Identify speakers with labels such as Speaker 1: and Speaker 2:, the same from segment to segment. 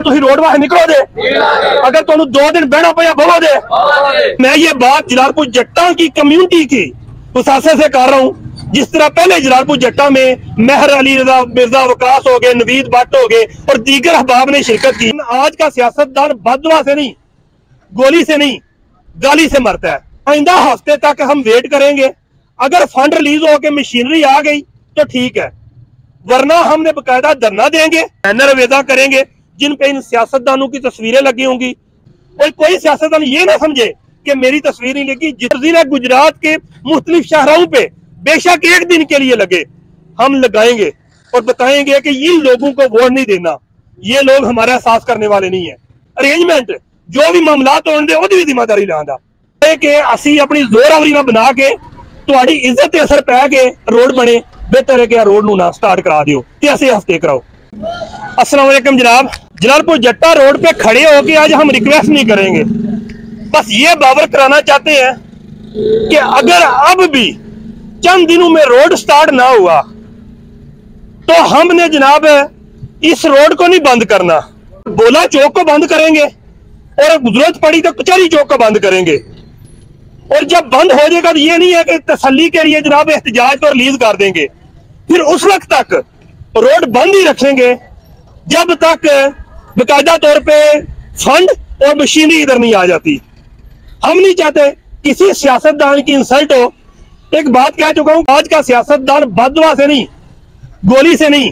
Speaker 1: तुम रोड वाले निकलो दे, अगर तुम 2 दिन बहना पाया बवो दे। मैं ये बात जलालपुर जट्टा की कम्युनिटी की मुसासे से कर रहा हूँ। जिस तरह पहले जलालपुर जट्टा में मेहर अली रजा मिर्जा वकास हो गए, नवीद भट्ट हो गए और दीगर अहबाब ने शिरकत की। आज का सियासतदान बददुआ से नहीं, गोली से नहीं, गाली से मरता है। आइंदा हफ्ते तक हम वेट करेंगे। अगर फंड रिलीज होकर मशीनरी आ गई तो ठीक है, वरना हमने बकायदा धरना देंगे, बैनर वेदा करेंगे जिन पे इन सियासतदानों की तस्वीरें लगी होंगी। और कोई सियासतदान ये ना समझे कि मेरी तस्वीर नहीं लगी। जिला गुजरात के मुख्तलिफ शहरों पे बेशक एक दिन के लिए लगे, हम लगाएंगे और बताएंगे कि इन लोगों को वोट नहीं देना, ये लोग हमारा एहसास करने वाले नहीं है। अरेंजमेंट जो भी मामला होने उसकी जिम्मेदारी लादा कि असी अपनी जोरावरी ना बना के तुहाडी इज्जत ते असर पै के रोड बने, बेहतर है कि रोड नूं ना स्टार्ट करा दियो ते ऐसे हफ्ते कराओ। अस्सलाम वालेकुम जनाब, जलालपुर जट्टा रोड पे खड़े होके आज हम रिक्वेस्ट नहीं करेंगे, बस ये बावर कराना चाहते हैं कि अगर अब भी चंद दिनों में रोड स्टार्ट ना हुआ तो हमने जनाब इस रोड को नहीं बंद करना, बोला चौक को बंद करेंगे और जरूरत पड़ी तो कचहरी चौक को बंद करेंगे। और जब बंद हो जाएगा तो ये नहीं है कि तसल्ली के लिए जनाब एहतजाज को रिलीज कर देंगे, फिर उस वक्त तक रोड बंद ही रखेंगे जब तक बाकायदा तौर पे फंड और मशीनरी इधर नहीं आ जाती। हम नहीं चाहते किसी सियासतदान की इंसल्ट हो। एक बात कह चुका हूं, आज का सियासतदान बददुआ से नहीं, गोली से नहीं,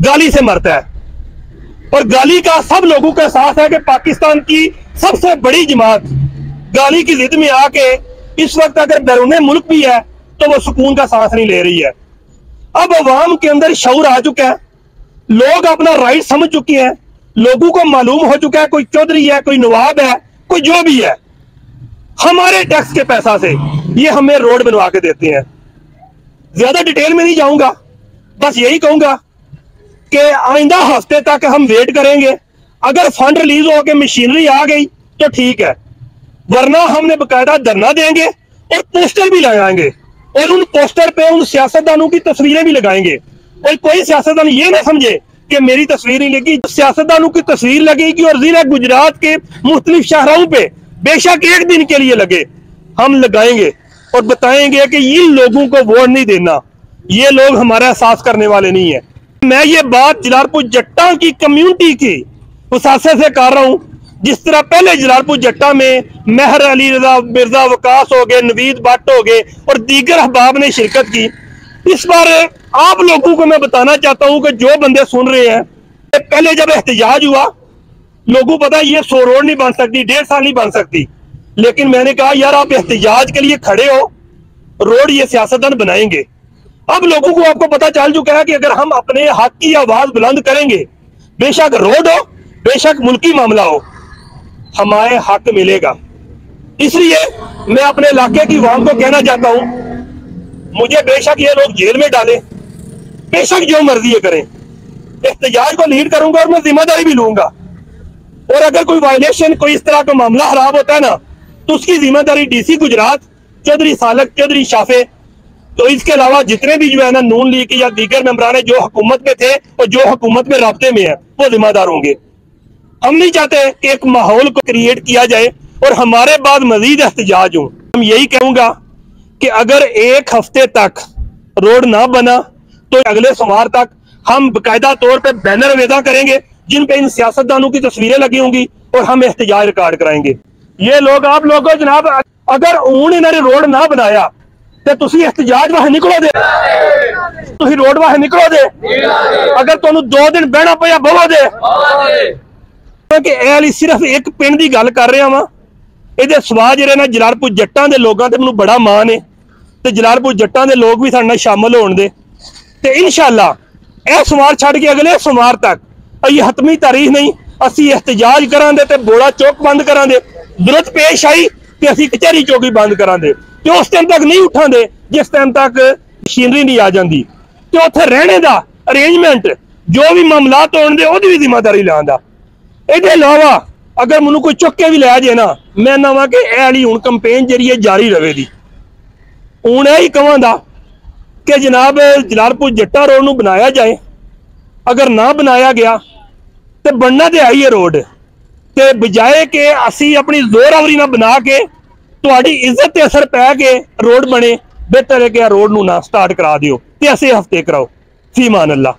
Speaker 1: गाली से मरता है। और गाली का सब लोगों का एहसास है कि पाकिस्तान की सबसे बड़ी जमात गाली की जिद में आके इस वक्त अगर बैरून मुल्क भी है तो वो सुकून का सांस नहीं ले रही है। अब अवाम के अंदर शऊर आ चुका है, लोग अपना राइट समझ चुके हैं, लोगों को मालूम हो चुका है कोई चौधरी है, कोई नवाब है, कोई जो भी है, हमारे टैक्स के पैसा से ये हमें रोड बनवा के देते हैं। ज्यादा डिटेल में नहीं जाऊंगा, बस यही कहूंगा कि आइंदा हफ्ते तक हम वेट करेंगे। अगर फंड रिलीज होकर मशीनरी आ गई तो ठीक है, वरना हमने बकायदा धरना देंगे और पोस्टर भी लगाएंगे और उन पोस्टर पे उन सियासतदानों की तस्वीरें भी लगाएंगे। और कोई सियासतदान ये ना समझे कि मेरी तस्वीर नहीं लगी, सियासतदानों की तस्वीर लगेगी और जिला गुजरात के मुख्तलिफ शहरों पे बेशक एक दिन के लिए लगे, हम लगाएंगे और बताएंगे कि इन लोगों को वोट नहीं देना, ये लोग हमारा एहसास करने वाले नहीं है। मैं ये बात जलालपुर जट्टा की कम्युनिटी की मुसासे से कर रहा हूँ। जिस तरह पहले जलालपुर जट्टा में मेहर अली रजा मिर्जा वकास हो गए, नवीद भट्ट हो गए और दीगर अहबाब ने शिरकत की, इस बार आप लोगों को मैं बताना चाहता हूं कि जो बंदे सुन रहे हैं, पहले जब एहतजाज हुआ लोगों पता ये 100 रोड नहीं बन सकती, 1.5 साल नहीं बन सकती, लेकिन मैंने कहा यार आप एहतजाज के लिए खड़े हो, रोड ये सियासतदान बनाएंगे। अब लोगों को आपको पता चल चुका है कि अगर हम अपने हक की आवाज बुलंद करेंगे, बेशक रोड हो, बेशक मुल्की मामला हो, हमारे हक मिलेगा। इसलिए मैं अपने इलाके की आवाम को कहना चाहता हूं, मुझे बेशक ये लोग जेल में डालें, बेशक जो मर्जी ये करें, एहतजाज को लीड करूंगा और मैं जिम्मेदारी भी लूंगा। और अगर कोई वायलेशन, कोई इस तरह का मामला खराब होता है ना, तो उसकी जिम्मेदारी डीसी गुजरात चौधरी सालक, चौधरी शाफे, तो इसके अलावा जितने भी जो है ना नून लीग या दीगर मेंबरान है जो हुकूमत में थे और जो हुकूमत में राब्ते में है, वो जिम्मेदार होंगे। हम नहीं चाहते कि एक माहौल को क्रिएट किया जाए और हमारे बाद मजीद एहतजाज हो। हम यही कहूंगा कि अगर एक हफ्ते तक रोड ना बना तो अगले सोमवार तक हम बाकायदा तौर पे बैनर वेदा करेंगे जिन पे इन सियासतदानों की तस्वीरें लगी होंगी और हम एहतजाज रिकॉर्ड कराएंगे। ये लोग आप लोगों जनाब, अगर उन्होंने रोड ना बनाया तो तुसी एहतजाज वाहे निकलो दे, तुसी रोड वाहे निकलो दे, अगर तुहानू 2 दिन बहना पिया बवो दे। कि सिर्फ एक पिंड की गल कर रहा वा, ये सवाल जे ना जलालपुर जट्टा के लोगों से मैं बड़ा मान है, तो जलालपुर जट्टा के लोग भी साडे नाल शामिल होण दे ते इंशाअल्लाह यह सोमवार छड्ड के अगले सोमवार तक ये हतमी तारीख नहीं, असी एहतजाज करांगे ते बोड़ा चौक बंद करांगे, जरूरत पेश आई तो असी कचहरी चौकी बंद करांगे, तो उस टाइम तक नहीं उठांगे जिस टाइम तक मशीनरी नहीं आ जाती। तो उत्थे रहने का अरेंजमेंट जो भी मामला होने उसकी भी जिम्मेदारी लादा। इसके अलावा अगर मैनू कोई चुक के भी लै जाए ना, मैं ना कि यह वाली हूँ कंपेन जी जारी रहेगी। हूँ यही कहांगा कि जनाब जलालपुर जट्टा रोड नूं बनाया जाए, अगर ना बनाया गया ਤੇ ਬਣਨਾ ਤੇ ਆਈ ਹੈ रोड ਤੇ ਬਜਾਏ ਕਿ ਅਸੀਂ ਆਪਣੀ ਜ਼ੋਰਾਵਰੀ ਨਾਲ ਬਣਾ ਕੇ ਤੁਹਾਡੀ ਇੱਜ਼ਤ ਤੇ ਅਸਰ ਪੈ ਕੇ रोड बने, बेहतर है कि रोड नू ना स्टार्ट करा दियो ते ऐसे हफ्ते कराओ। फी मान अल्लाह।